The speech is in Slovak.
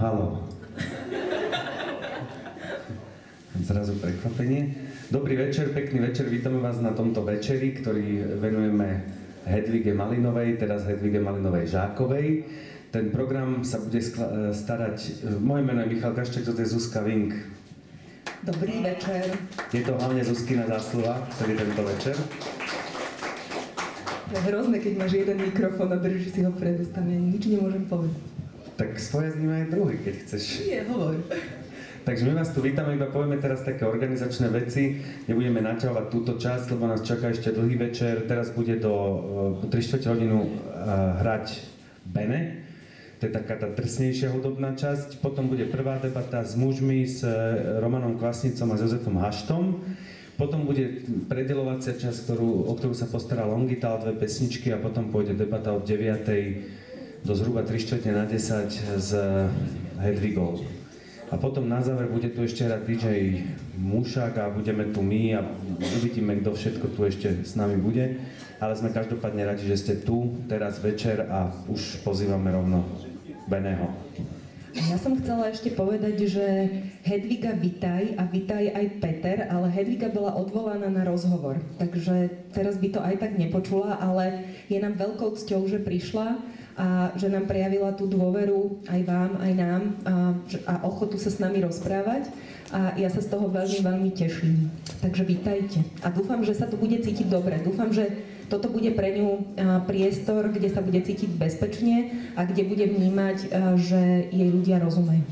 Halo. Zrazu prekvapenie. Dobrý večer, pekný večer, vítame vás na tomto večeri, ktorý venujeme Hedvige Malinovej, teraz Hedvige Malinovej Žákovej. Ten program sa bude starať, moje meno je Michal Kašček, toto je Zuzka Vink. Dobrý večer. Je to hlavne Zuzkina zásluha, celý tento večer. Je hrozné, keď máš jeden mikrofón a držíš si ho pred ústami, nič nemôžem povedať. Tak spojazníme aj druhý, keď chceš. Nie, hovor. Takže my vás tu vítame, iba povieme teraz také organizačné veci. Nebudeme naťahovať túto časť, lebo nás čaká ešte dlhý večer. Teraz bude do 3/4 hodinu hrať Bene. To je taká tá drsnejšia hudobná časť. Potom bude prvá debata s mužmi, s Romanom Kvasnicom a s Jozefom Haštom. Potom bude predeľovacia časť, o ktorú sa postará Longital, 2 pesničky a potom pôjde debata od 9:00 do zhruba 9:45 s Hedvigou. A potom na záver bude tu ešte hrať DJ Mušák a budeme tu my a uvidíme, kto všetko tu ešte s nami bude. Ale sme každopádne radi, že ste tu teraz večer a už pozývame rovno Beného. Ja som chcela ešte povedať, že Hedviga vitaj a vitaj aj Peter, ale Hedviga bola odvolaná na rozhovor. Takže teraz by to aj tak nepočula, ale je nám veľkou cťou, že prišla a že nám prejavila tú dôveru aj vám, aj nám a ochotu sa s nami rozprávať. A ja sa z toho veľmi, veľmi teším. Takže vítajte. A dúfam, že sa tu bude cítiť dobre. Dúfam, že toto bude pre ňu priestor, kde sa bude cítiť bezpečne a kde bude vnímať, že jej ľudia rozumejú.